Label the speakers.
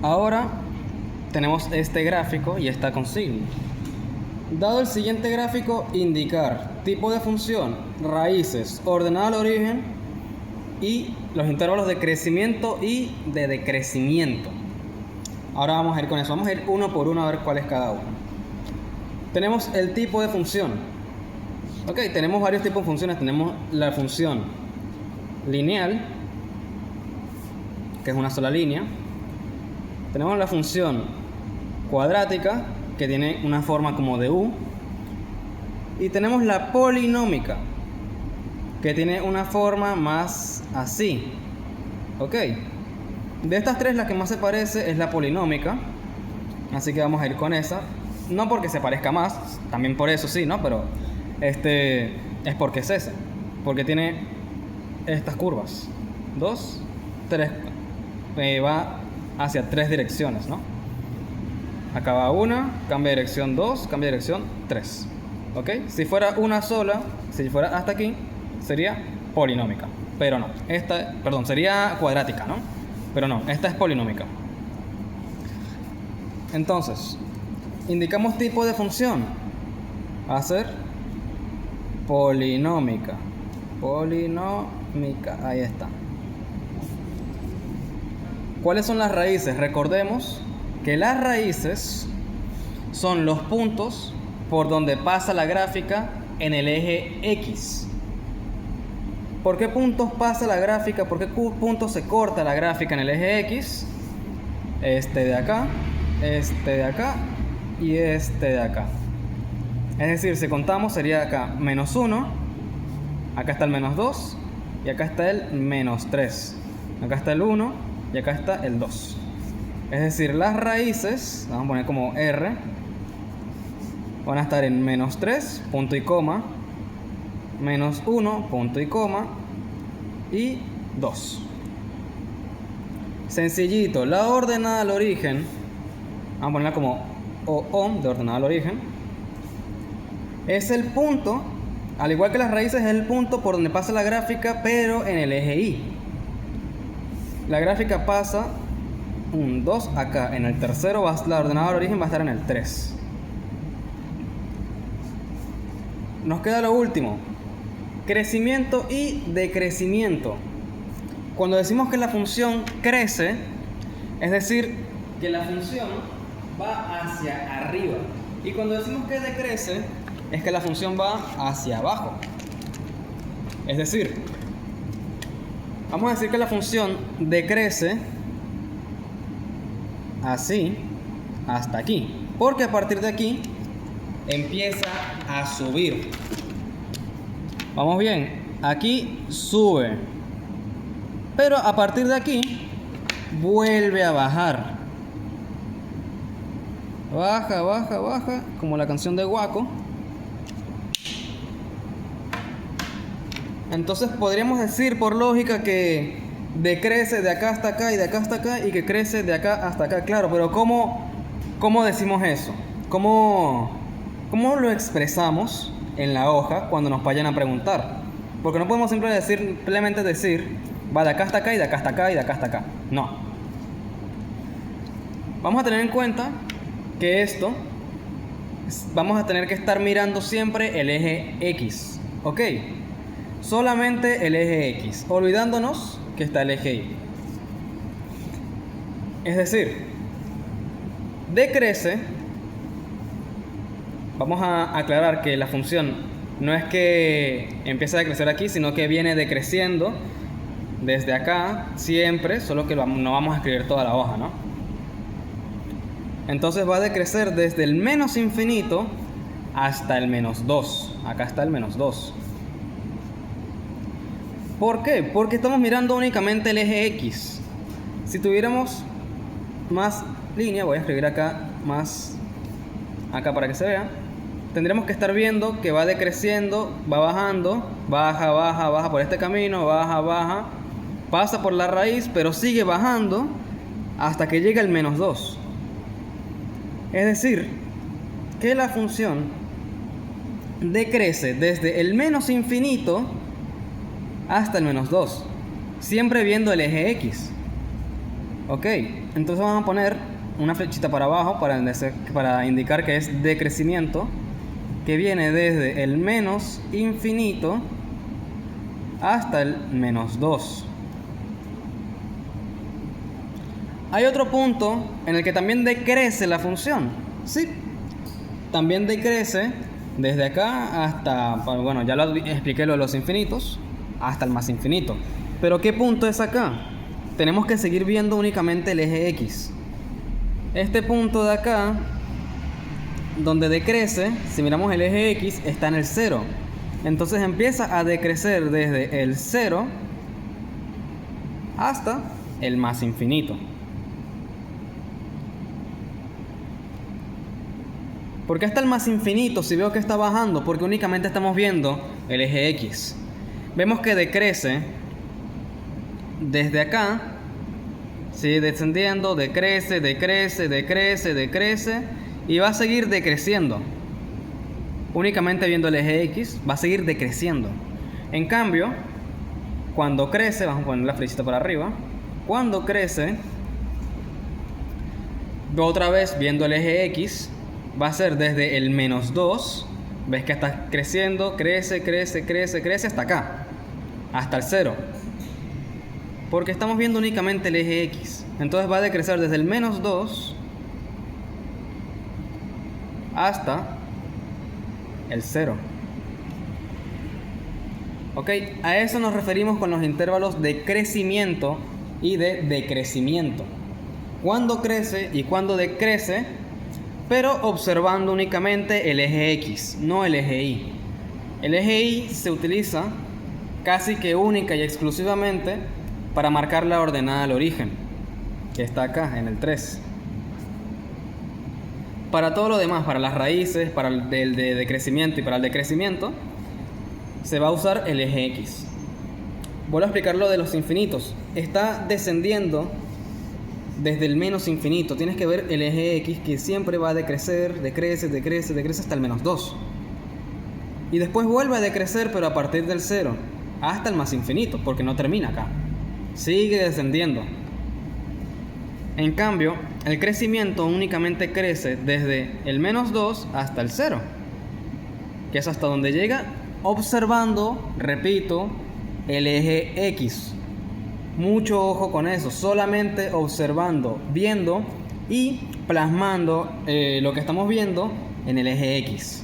Speaker 1: Ahora tenemos este gráfico y esta consigna. Dado el siguiente gráfico, indicar tipo de función, raíces, ordenada al origen y los intervalos de crecimiento y de decrecimiento. Ahora vamos a ir con eso, vamos a ir uno por uno a ver cuál es cada uno. Tenemos el tipo de función. Ok, tenemos varios tipos de funciones. Tenemos la función lineal, que es una sola línea. Tenemos la función cuadrática, que tiene una forma como de U. Y tenemos la polinómica, que tiene una forma más así. Ok. De estas tres, la que más se parece es la polinómica. Así que vamos a ir con esa. No porque se parezca más, también por eso sí, ¿no? Pero es porque es esa. Porque tiene estas curvas. 2, 3. Va hacia tres direcciones, ¿no? Acá va una, cambia de dirección 2, cambia de dirección 3. ¿Ok? Si fuera una sola, si fuera hasta aquí, sería polinómica. Pero no. Sería cuadrática, ¿no? Pero no, esta es polinómica. Entonces, indicamos tipo de función. Va a ser polinómica. Polinómica, ahí está. ¿Cuáles son las raíces? Recordemos que las raíces son los puntos por donde pasa la gráfica en el eje X. ¿Por qué puntos pasa la gráfica? ¿Por qué puntos se corta la gráfica en el eje X? Este de acá, este de acá y este de acá. Es decir, si contamos sería acá menos 1, acá está el menos 2 y acá está el menos 3. Acá está el 1 y acá está el 2. Es decir, las raíces, vamos a poner como R, van a estar en menos 3, punto y coma, menos 1, punto y coma, y 2. Sencillito, la ordenada al origen, vamos a ponerla como O de ordenada al origen, es el punto, al igual que las raíces, es el punto por donde pasa la gráfica, pero en el eje Y. La gráfica pasa un 2 acá, en el tercero la ordenada al origen va a estar en el 3. Nos queda lo último, crecimiento y decrecimiento. Cuando decimos que la función crece, es decir, que la función va hacia arriba. Y cuando decimos que decrece, es que la función va hacia abajo. Es decir, vamos a decir que la función decrece así hasta aquí, porque a partir de aquí empieza a subir. Vamos bien, aquí sube, pero a partir de aquí vuelve a bajar. Baja, baja, baja, como la canción de Guaco. Entonces podríamos decir por lógica que decrece de acá hasta acá y de acá hasta acá y que crece de acá hasta acá. Claro, pero ¿cómo decimos eso? ¿Cómo lo expresamos en la hoja cuando nos vayan a preguntar? Porque no podemos simplemente decir va de acá hasta acá y de acá hasta acá y de acá hasta acá. No. Vamos a tener en cuenta que esto vamos a tener que estar mirando siempre el eje X. ¿Ok? Solamente el eje X, olvidándonos que está el eje Y. Es decir, decrece. Vamos a aclarar que la función no es que empiece a decrecer aquí, sino que viene decreciendo desde acá siempre, solo que no vamos a escribir toda la hoja, ¿no? Entonces va a decrecer desde el menos infinito hasta el menos 2. Acá está el menos 2. ¿Por qué? Porque estamos mirando únicamente el eje X. Si tuviéramos más línea, voy a escribir acá más acá para que se vea, tendremos que estar viendo que va decreciendo, va bajando, baja, baja, baja por este camino, baja, baja, pasa por la raíz, pero sigue bajando hasta que llega al menos 2. Es decir, que la función decrece desde el menos infinito hasta el menos 2, siempre viendo el eje X. Ok, entonces vamos a poner una flechita para abajo para indicar que es decrecimiento, que viene desde el menos infinito hasta el menos 2. Hay otro punto en el que también decrece la función. Sí, también decrece desde acá hasta, bueno, ya lo expliqué lo de los infinitos, hasta el más infinito. Pero ¿qué punto es acá? Tenemos que seguir viendo únicamente el eje X. Este punto de acá, donde decrece, si miramos el eje X, está en el 0. Entonces empieza a decrecer desde el 0 hasta el más infinito. ¿Por qué hasta el más infinito si veo que está bajando? Porque únicamente estamos viendo el eje X. Vemos que decrece desde acá, sigue descendiendo, decrece, decrece, decrece, decrece y va a seguir decreciendo. Únicamente viendo el eje X va a seguir decreciendo. En cambio, cuando crece, vamos a poner la flechita para arriba, cuando crece, otra vez viendo el eje X, va a ser desde el menos 2, ves que está creciendo, crece, crece, crece, crece hasta acá, hasta el 0. Porque estamos viendo únicamente el eje X. Entonces va a decrecer desde el menos 2 hasta el 0. Ok, a eso nos referimos con los intervalos de crecimiento y de decrecimiento. Cuando crece y cuando decrece, pero observando únicamente el eje X, no el eje Y. El eje Y se utiliza casi que única y exclusivamente para marcar la ordenada al origen, que está acá en el 3. Para todo lo demás, para las raíces, para el de decrecimiento y para el decrecimiento, se va a usar el eje X. Vuelvo a explicar lo de los infinitos. Está descendiendo desde el menos infinito. Tienes que ver el eje X, que siempre va a decrecer, decrece, decrece, decrece hasta el menos 2. Y después vuelve a decrecer, pero a partir del 0 hasta el más infinito, porque no termina acá. Sigue descendiendo. En cambio, el crecimiento únicamente crece desde el menos 2 hasta el 0, que es hasta donde llega, observando, repito, el eje X. Mucho ojo con eso, solamente observando, viendo y plasmando lo que estamos viendo en el eje X.